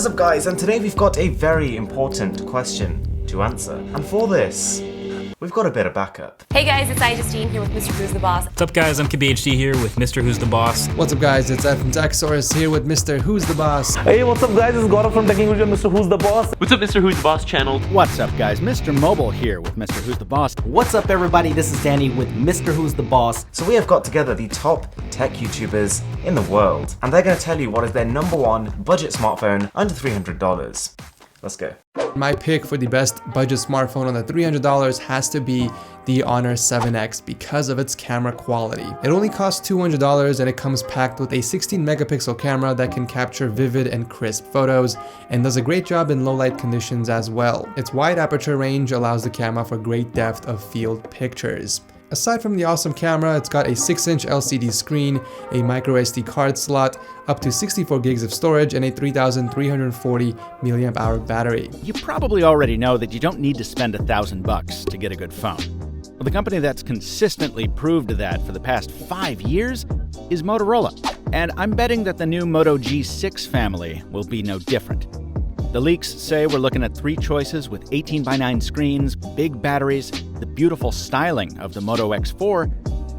What is up guys, and today we've got a very important question to answer. And for this, we've got a bit of backup. Hey guys, it's iJustine here with Mrwhosetheboss. What's up guys, MKBHD here with Mrwhosetheboss. What's up guys, it's Ed from Techsource here with Mrwhosetheboss. Hey, what's up guys, it's Gaurav from Technology and Mrwhosetheboss. What's up Mrwhosetheboss channel? What's up guys, MrMobile here with Mrwhosetheboss. What's up everybody, this is Danny with Mrwhosetheboss. So we have got together the top tech YouTubers in the world, and they're going to tell you what is their #1 budget smartphone under $300. Let's go. My pick for the best budget smartphone under $300 has to be the Honor 7X because of its camera quality. It only costs $200 and it comes packed with a 16 megapixel camera that can capture vivid and crisp photos and does a great job in low light conditions as well. Its wide aperture range allows the camera for great depth of field pictures. Aside from the awesome camera, it's got a 6-inch LCD screen, a micro SD card slot, up to 64 gigs of storage, and a 3,340 mAh battery. You probably already know that you don't need to spend $1,000 to get a good phone. Well, the company that's consistently proved that for the past 5 years is Motorola. And I'm betting that the new Moto G5 family will be no different. The leaks say we're looking at 3 choices with 18:9 screens, big batteries, the beautiful styling of the Moto X4,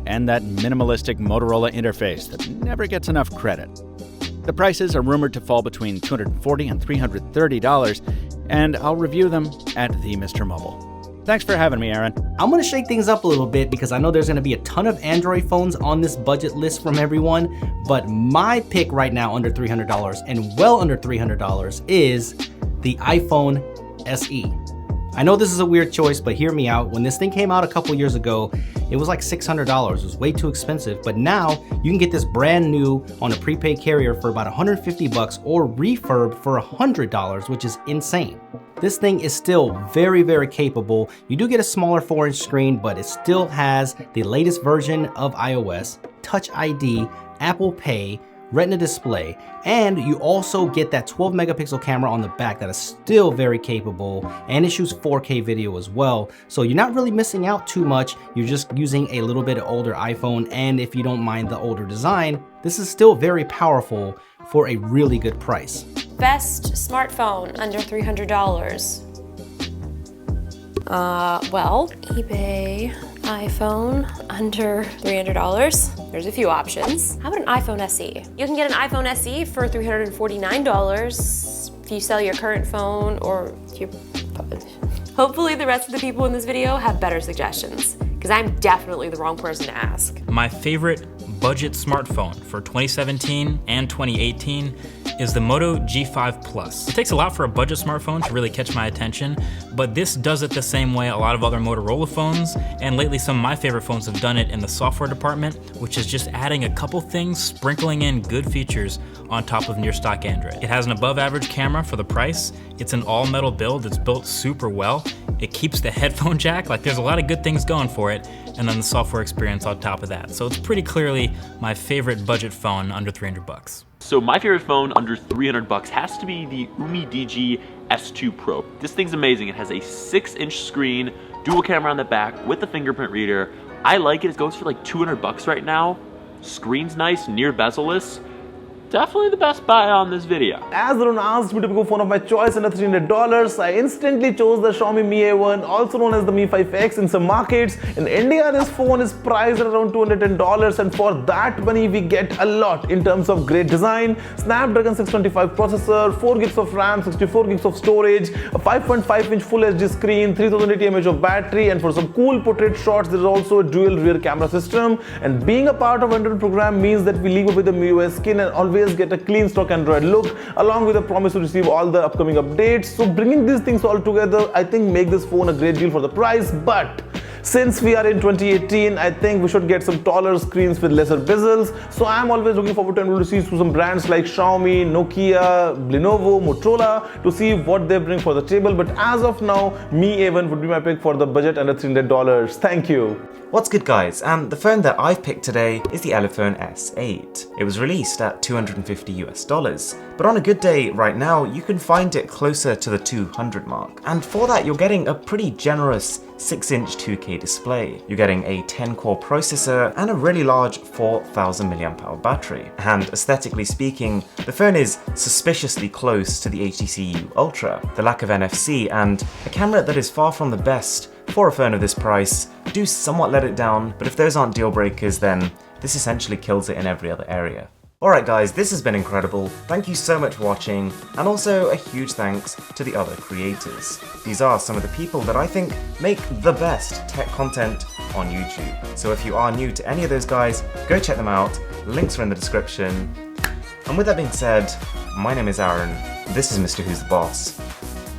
and that minimalistic Motorola interface that never gets enough credit. The prices are rumored to fall between $240 and $330, and I'll review them at the MrMobile. Thanks for having me, Aaron. I'm gonna shake things up a little bit because I know there's gonna be a ton of Android phones on this budget list from everyone, but my pick right now under $300 and well under $300 is the iPhone SE. I know this is a weird choice, but hear me out. When this thing came out a couple years ago, it was like $600. It was way too expensive, but now you can get this brand new on a prepaid carrier for about $150 or refurb for $100, which is insane. This thing is still very, very capable. You do get a smaller 4-inch screen, but it still has the latest version of iOS, Touch ID, Apple Pay, Retina display, and you also get that 12 megapixel camera on the back that is still very capable, and it shoots 4K video as well. So you're not really missing out too much. You're just using a little bit older iPhone, and if you don't mind the older design, this is still very powerful for a really good price. Best smartphone under $300. Well, eBay, iPhone under $300. There's a few options. How about an iPhone SE? You can get an iPhone SE for $349 if you sell your current phone or your... Hopefully the rest of the people in this video have better suggestions, because I'm definitely the wrong person to ask. My favorite budget smartphone for 2017 and 2018 is the Moto G5 Plus. It takes a lot for a budget smartphone to really catch my attention, but this does it the same way a lot of other Motorola phones, and lately some of my favorite phones have done it in the software department, which is just adding a couple things, sprinkling in good features on top of near stock Android. It has an above average camera for the price. It's an all metal build. It's built super well. It keeps the headphone jack. Like, there's a lot of good things going for it, and then the software experience on top of that. So it's pretty clearly my favorite budget phone under $300. So my favorite phone under $300 has to be the Umidigi S2 Pro. This thing's amazing. It has a 6-inch screen, dual camera on the back with a fingerprint reader. I like it. It goes for like $200 right now. Screen's nice, near bezel-less. Definitely the best buy on this video. As Arun asked me to pick a phone of my choice under $300, I instantly chose the Xiaomi Me A1, also known as the Mi 5X in some markets. In India, this phone is priced at around $210, and for that money, we get a lot in terms of great design, Snapdragon 625 processor, 4 gigs of RAM, 64 gigs of storage, a 5.5-inch Full HD screen, 3080 mAh of battery, and for some cool portrait shots, there is also a dual rear camera system. And being a part of Android program means that we leave with the MIUI skin and always get a clean stock Android look, along with a promise to receive all the upcoming updates. So bringing these things all together, I think make this phone a great deal for the price. But since we are in 2018, I think we should get some taller screens with lesser bezels. So I'm always looking forward to able to see some brands like Xiaomi, Nokia, Lenovo, Motorola to see what they bring for the table. But as of now, Mi A1 would be my pick for the budget under $300. Thank you. What's good guys, and the phone that I've picked today is the iPhone S8. It was released at $250 US, but on a good day right now, you can find it closer to the 200 mark. And for that, you're getting a pretty generous 6-inch 2K display. You're getting a 10-core processor and a really large 4000 mAh battery. And aesthetically speaking, the phone is suspiciously close to the HTC U Ultra. The lack of NFC and a camera that is far from the best for a phone of this price do somewhat let it down, but if those aren't deal breakers, then this essentially kills it in every other area. Alright guys, this has been incredible. Thank you so much for watching, and also a huge thanks to the other creators. These are some of the people that I think make the best tech content on YouTube. So if you are new to any of those guys, go check them out. Links are in the description. And with that being said, my name is Aaron, this is Mr. Who's the Boss,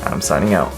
and I'm signing out.